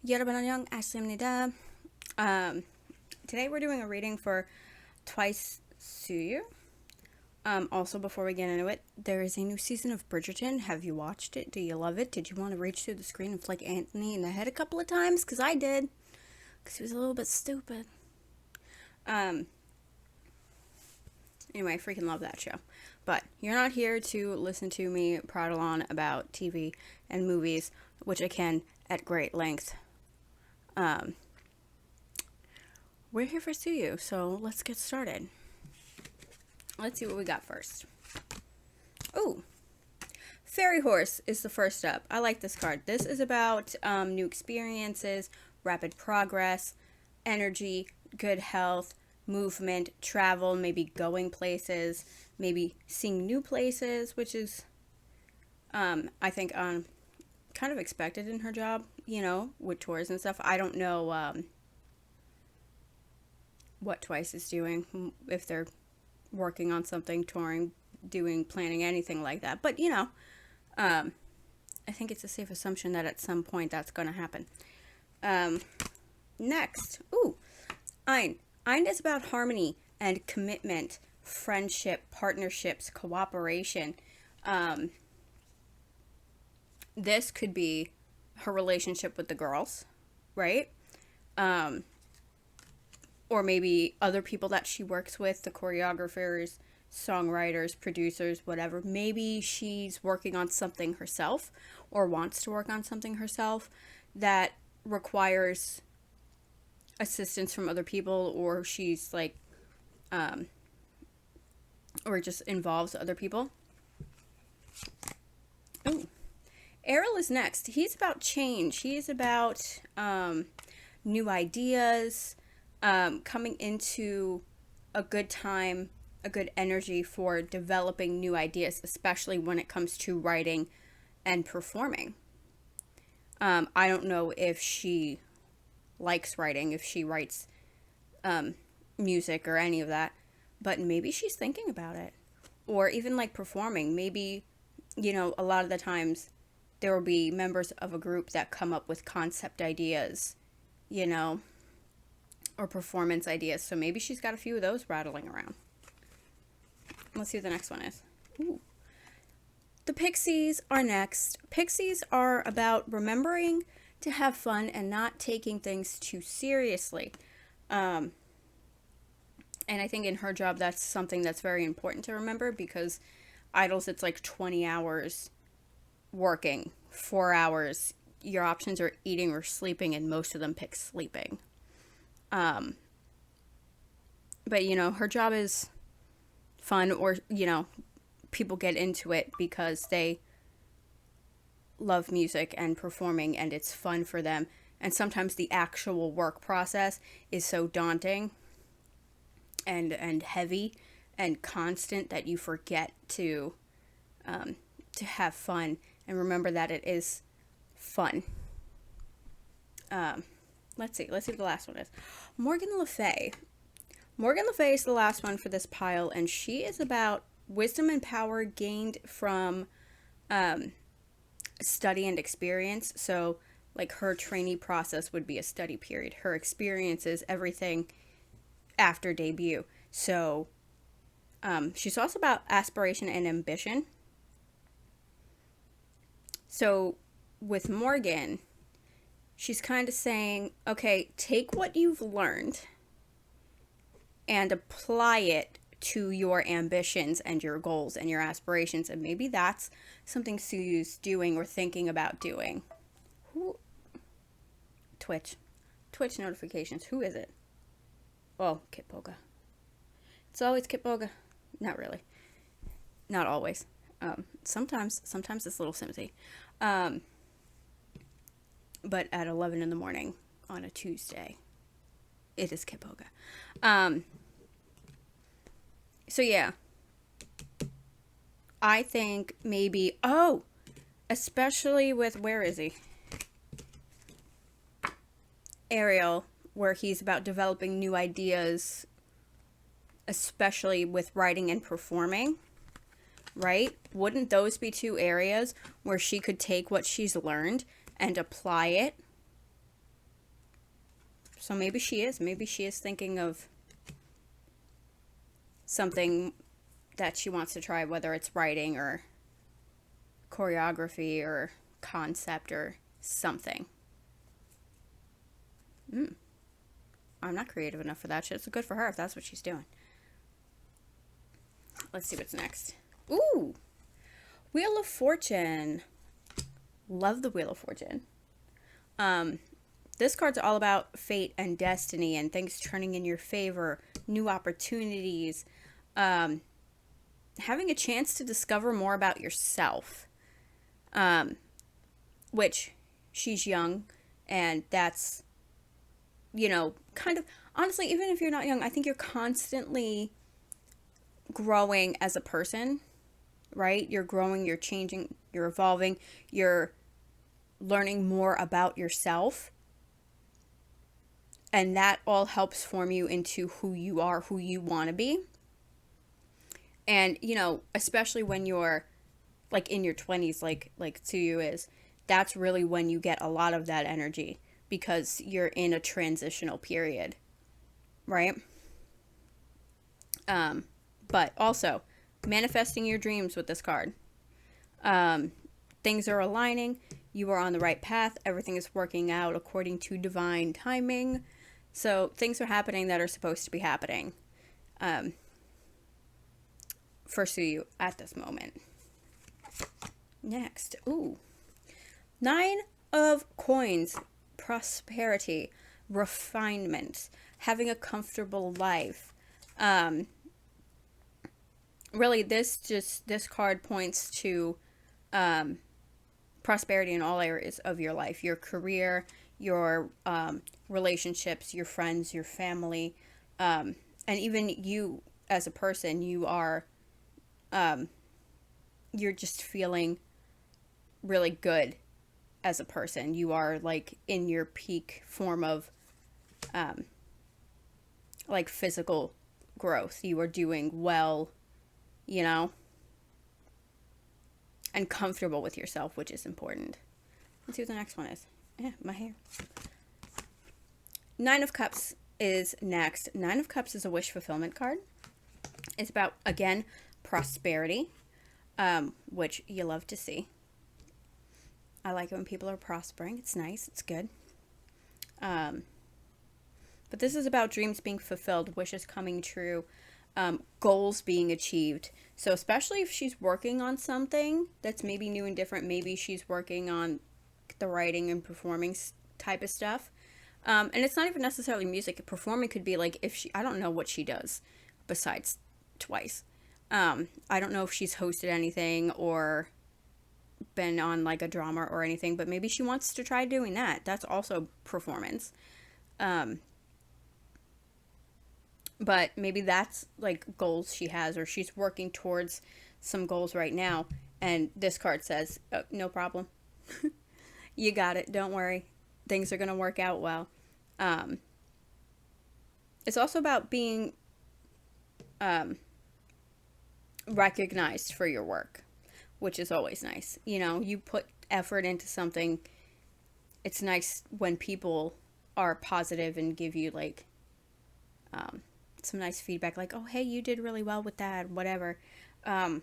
여러분 안녕, Ashley입니다. Today we're doing a reading for Twice Tzuyu. Also, before we get into it, there is a new season of Bridgerton. Have you watched it? Do you love it? Did you want to reach through the screen and flick Anthony in the head a couple of times? Because I did. Because he was a little bit stupid. Anyway, I freaking love that show. But you're not here to listen to me prattle on about TV and movies, which I can at great length. We're here for Tzuyu, so let's get started. Let's see what we got first. Ooh, Fairy Horse is the first up. I like this card. This is about new experiences, rapid progress, energy, good health, movement, travel, maybe going places, maybe seeing new places, which is, I think, kind of expected in her job, you know, with tours and stuff. I don't know what Twice is doing, if they're working on something, touring, doing, planning, anything like that. But, you know, I think it's a safe assumption that at some point that's going to happen. Next, Ein. Ein is about harmony and commitment, friendship, partnerships, cooperation. This could be her relationship with the girls, right? Or maybe other people that she works with, the choreographers, songwriters, producers, whatever. Maybe she's working on something herself or wants to work on something herself that requires assistance from other people, or she's like, or just involves other people. Ooh. Errol is next. He's about change. He's about new ideas, coming into a good time, a good energy for developing new ideas, especially when it comes to writing and performing. I don't know if she likes writing, if she writes music or any of that, but maybe she's thinking about it. Or even like performing. Maybe, you know, a lot of the times there will be members of a group that come up with concept ideas, you know, or performance ideas. So maybe she's got a few of those rattling around. Let's see what the next one is. Ooh. The Pixies are next. Pixies are about remembering to have fun and not taking things too seriously. And I think in her job, that's something that's very important to remember, because idols, it's like 20 hours working, 4 hours. Your options are eating or sleeping, and most of them pick sleeping. But, you know, her job is fun, or, you know, people get into it because they love music and performing and it's fun for them. And sometimes the actual work process is so daunting and heavy and constant that you forget to have fun and remember that it is fun. Let's see what the last one is. Morgan Le Fay. Morgan Le Fay is the last one for this pile, and she is about wisdom and power gained from study and experience. So, like, her trainee process would be a study period. Her experience is everything after debut. So, she's also about aspiration and ambition. So, with Morgan, she's kind of saying, okay, take what you've learned and apply it to your ambitions and your goals and your aspirations. And maybe that's something Tsuyu's doing or thinking about doing. Twitch notifications. Who is it? Oh, Kpop. It's always Kpop. Not really. Not always. Sometimes it's little Simsy. But at 11 in the morning on a Tuesday, it is Kpop. So yeah, I think maybe, especially with, where is he? Ariel, where he's about developing new ideas, especially with writing and performing, right? Wouldn't those be two areas where she could take what she's learned and apply it So maybe she is. Maybe she is thinking of something that she wants to try, whether it's writing or choreography or concept or something. I'm not creative enough for that shit. So good for her if that's what she's doing. Let's see what's next. Ooh! Wheel of Fortune. Love the Wheel of Fortune. This card's all about fate and destiny and things turning in your favor, new opportunities, having a chance to discover more about yourself. Which she's young, and that's, kind of, honestly, even if you're not young, I think you're constantly growing as a person, right? You're growing, you're changing, you're evolving, you're learning more about yourself. And that all helps form you into who you are, who you want to be. And, especially when you're like in your 20s, like Tzuyu is, that's really when you get a lot of that energy because you're in a transitional period, right? But also manifesting your dreams with this card. Things are aligning. You are on the right path. Everything is working out according to divine timing. So things are happening that are supposed to be happening for Tzuyu at this moment. Next. Ooh. 9 of Coins. Prosperity. Refinement. Having a comfortable life. Really, this card points to prosperity in all areas of your life. Your career, your relationships, your friends, your family, and even you as a person. You are, you're just feeling really good as a person. You are like in your peak form of like physical growth. You are doing well, and comfortable with yourself, which is important. Let's see what the next one is. My hair. 9 of Cups is next. 9 of Cups is a wish fulfillment card. It's about, again, prosperity, which you love to see. I like it when people are prospering. It's nice. It's good. But this is about dreams being fulfilled, wishes coming true, goals being achieved. So especially if she's working on something that's maybe new and different, maybe she's working on the writing and performing type of stuff. And it's not even necessarily music. Performing could be like I don't know what she does besides Twice. I don't know if she's hosted anything or been on like a drama or anything, but maybe she wants to try doing that. That's also performance. But maybe that's like goals she has, or she's working towards some goals right now. And this card says, oh, no problem. You got it. Don't worry. Things are going to work out well. It's also about being recognized for your work, which is always nice. You put effort into something. It's nice when people are positive and give you like some nice feedback, like, oh, hey, you did really well with that, whatever. But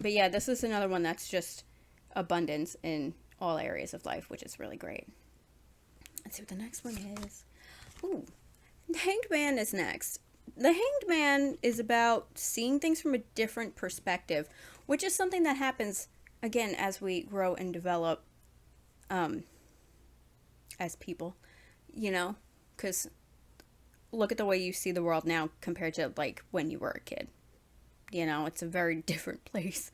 yeah, this is another one that's just abundance in all areas of life, which is really great. Let's see what the next one is. Ooh, the Hanged Man is next. The Hanged Man is about seeing things from a different perspective, which is something that happens, again, as we grow and develop as people, because look at the way you see the world now compared to like when you were a kid. It's a very different place.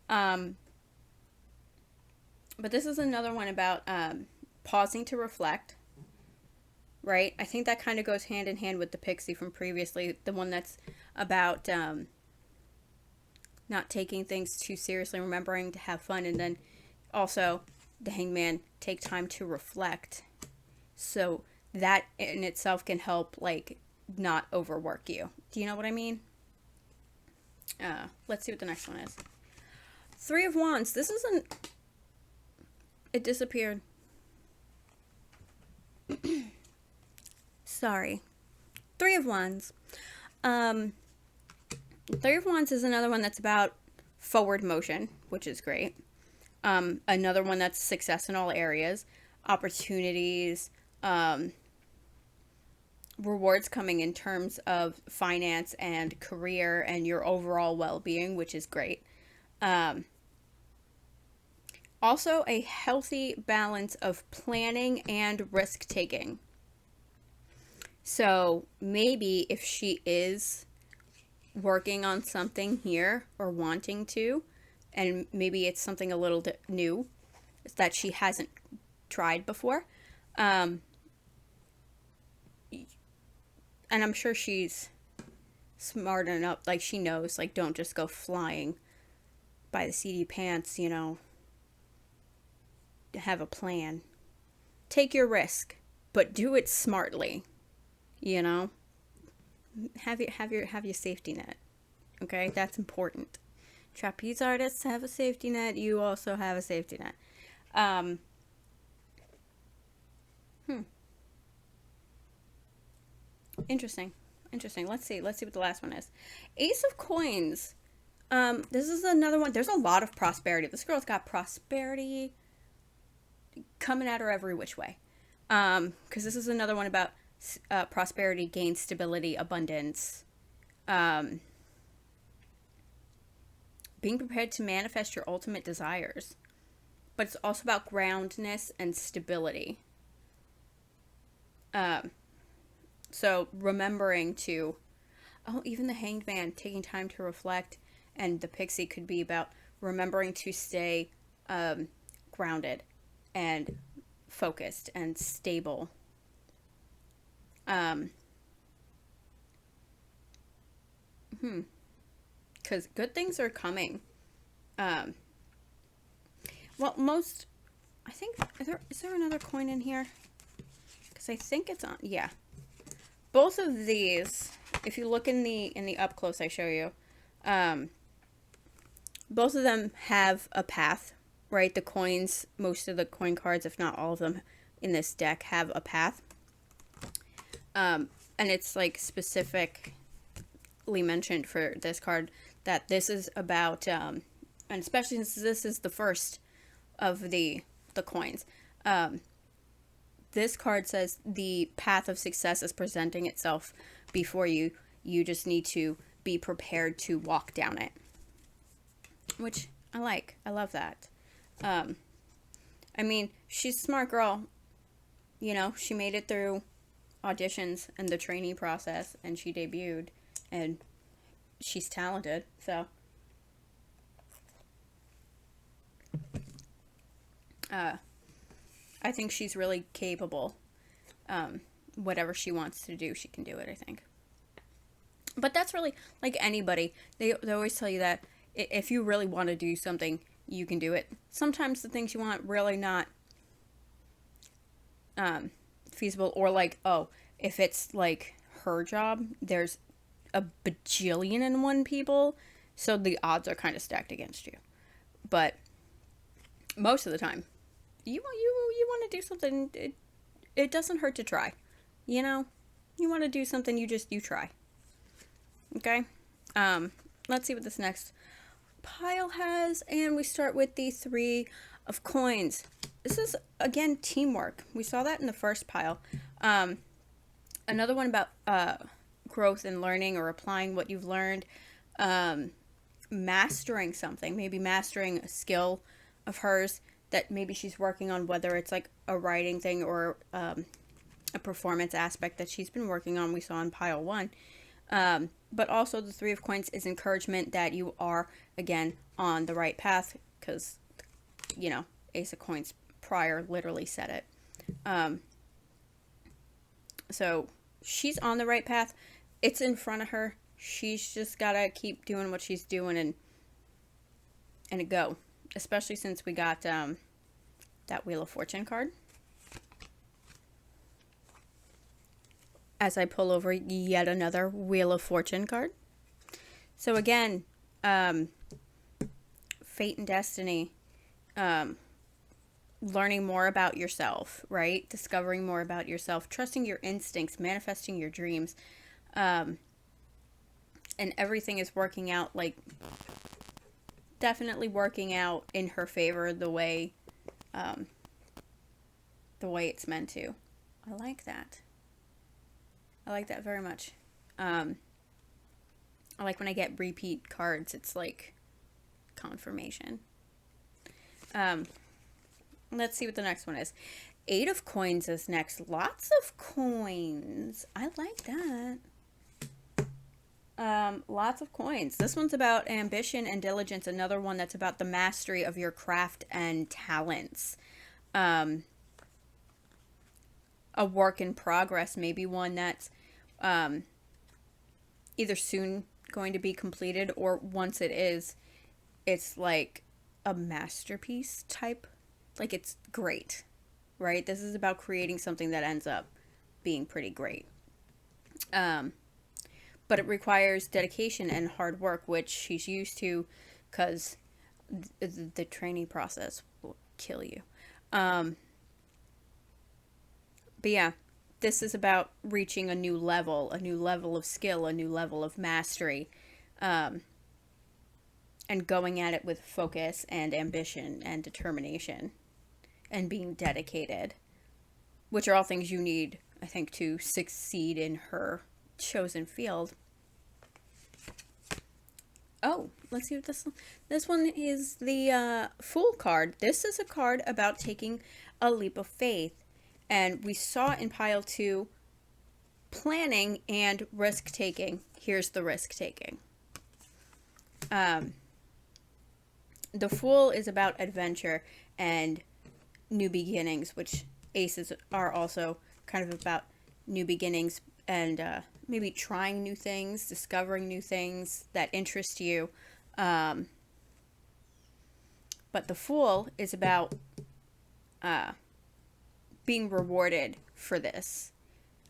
But this is another one about pausing to reflect, right? I think that kind of goes hand in hand with the Pixie from previously, the one that's about not taking things too seriously, remembering to have fun, and then also the Hanged Man, take time to reflect. So that in itself can help, like, not overwork you. Do you know what I mean? Let's see what the next one is. 3 of Wands. This isn't... It disappeared. Sorry. Three of Wands. Three of Wands is another one that's about forward motion, which is great. Another one that's success in all areas, opportunities, rewards coming in terms of finance and career and your overall well-being, which is great. Also, a healthy balance of planning and risk-taking. So maybe if she is working on something here or wanting to, and maybe it's something a little new that she hasn't tried before, and I'm sure she's smart enough, like she knows, like don't just go flying by the seat of your pants, you know, have a plan. Take your risk, but do it smartly, you know. Have your safety net. Okay, that's important. Trapeze artists have a safety net. You also have a safety net. Interesting. Let's see what the last one is. Ace of Coins. This is another one. There's a lot of prosperity. This girl's got prosperity coming at her every which way. Because this is another one about prosperity, gain, stability, abundance. Being prepared to manifest your ultimate desires. But it's also about groundness and stability. So remembering to, even the Hanged Man, taking time to reflect, and the Pixie could be about remembering to stay grounded and focused and stable. Because good things are coming. Well, I think, is there another coin in here? Because I think it's on, yeah. Both of these, if you look in the up close I show you, both of them have a path, right? The coins, most of the coin cards, if not all of them in this deck, have a path. And it's like specifically mentioned for this card that this is about, and especially since this is the first of the coins, this card says the path of success is presenting itself before you. You just need to be prepared to walk down it, which I like. I love that. I mean, she's a smart girl. You know, she made it through auditions and the trainee process, and she debuted, and she's talented, so I think she's really capable. Whatever she wants to do, she can do it, I think. But that's really, like anybody, they always tell you that if you really want to do something, you can do it. Sometimes the things you want really not feasible, or like, if it's like her job, there's a bajillion and one people, so the odds are kind of stacked against you. But most of the time, you want to do something, it doesn't hurt to try. You know, you want to do something, you try. Okay? Let's see what this next pile has, and we start with the 3 of coins. This is, again, teamwork. We saw that in the first pile. Another one about growth and learning, or applying what you've learned. Mastering something, maybe mastering a skill of hers that maybe she's working on, whether it's like a writing thing or a performance aspect that she's been working on, we saw in pile 1. But also the 3 of coins is encouragement that you are, again, on the right path, because, you know, Ace of Coins prior literally said it. So she's on the right path. It's in front of her. She's just gotta keep doing what she's doing and go. Especially since we got that Wheel of Fortune card. As I pull over yet another Wheel of Fortune card. So again, fate and destiny. learning more about yourself, right? Discovering more about yourself, trusting your instincts, manifesting your dreams. And everything is working out, like, definitely working out in her favor the way it's meant to. I like that. I like that very much. I like when I get repeat cards. It's like confirmation. Let's see what the next one is. 8 of coins is next. Lots of coins. I like that. Lots of coins. This one's about ambition and diligence. Another one that's about the mastery of your craft and talents. A work in progress, maybe one that's either soon going to be completed, or once it is, it's like a masterpiece type. Like, it's great, right? This is about creating something that ends up being pretty great. But it requires dedication and hard work, which she's used to, because the training process will kill you. But yeah, this is about reaching a new level of skill, a new level of mastery, and going at it with focus and ambition and determination and being dedicated, which are all things you need, I think, to succeed in her chosen field. Oh, let's see what this one is. The Fool card. This is a card about taking a leap of faith. And we saw in pile 2 planning and risk taking. Here's the risk taking. The Fool is about adventure and new beginnings, which aces are also kind of about new beginnings and maybe trying new things, discovering new things that interest you. But the Fool is about being rewarded for this.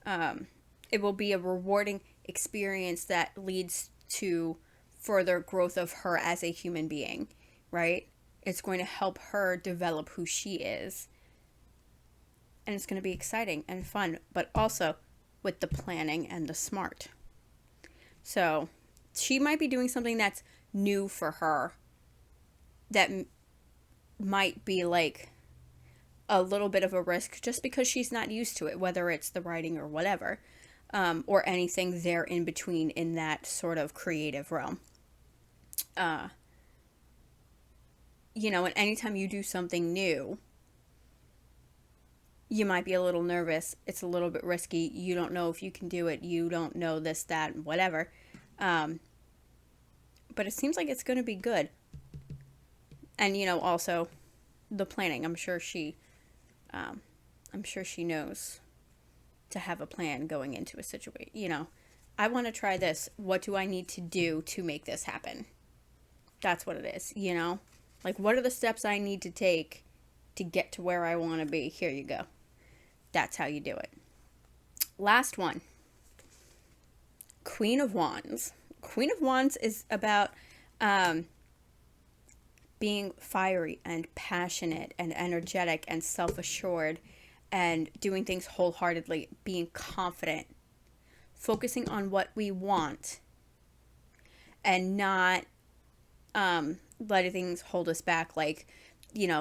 It will be a rewarding experience that leads to further growth of her as a human being, right? It's going to help her develop who she is. And it's going to be exciting and fun, but also with the planning and the smart. So she might be doing something that's new for her that might be like a little bit of a risk just because she's not used to it, whether it's the writing or whatever, or anything there in between in that sort of creative realm. And anytime you do something new, you might be a little nervous. It's a little bit risky. You don't know if you can do it. You don't know this, that, and whatever. But it seems like it's going to be good. And, also the planning. I'm sure she knows to have a plan going into a situation. I want to try this. What do I need to do to make this happen? That's what it is, Like, what are the steps I need to take to get to where I want to be? Here you go. That's how you do it. Last one. Queen of Wands. Queen of Wands is about being fiery and passionate and energetic and self-assured and doing things wholeheartedly, being confident, focusing on what we want and not letting things hold us back, like,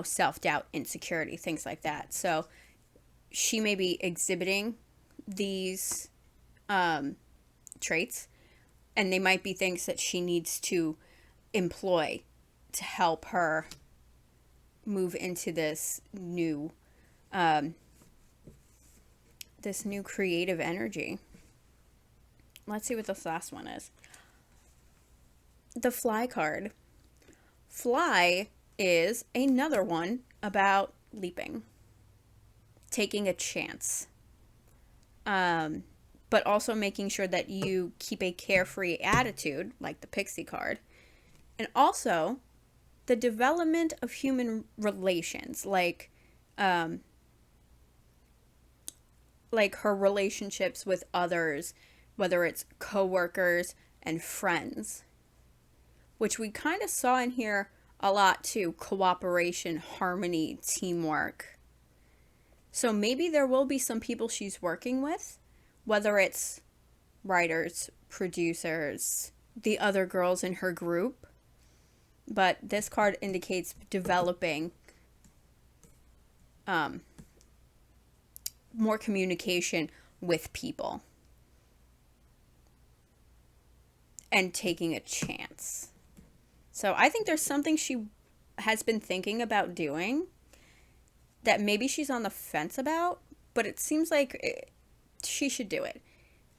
self-doubt, insecurity, things like that. So she may be exhibiting these traits, and they might be things that she needs to employ to help her move into this new creative energy. Let's see what this last one is. The Fly card. Fly is another one about leaping, taking a chance, but also making sure that you keep a carefree attitude, like the Pixie card, and also the development of human relations, like her relationships with others, whether it's coworkers and friends, which we kind of saw in here a lot to cooperation, harmony, teamwork. So maybe there will be some people she's working with, whether it's writers, producers, the other girls in her group. But this card indicates developing more communication with people and taking a chance. So I think there's something she has been thinking about doing that maybe she's on the fence about, but it seems like she should do it.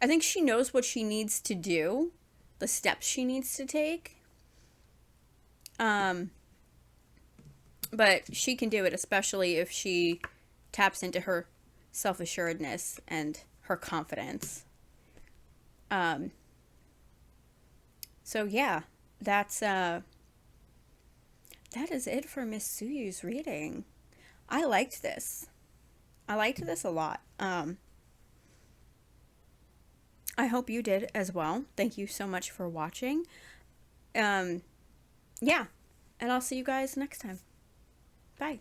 I think she knows what she needs to do, the steps she needs to take. But she can do it, especially if she taps into her self-assuredness and her confidence. So yeah, that is it for Miss Tsuyu's reading. I liked this. I liked this a lot. I hope you did as well. Thank you so much for watching. Yeah, and I'll see you guys next time. Bye.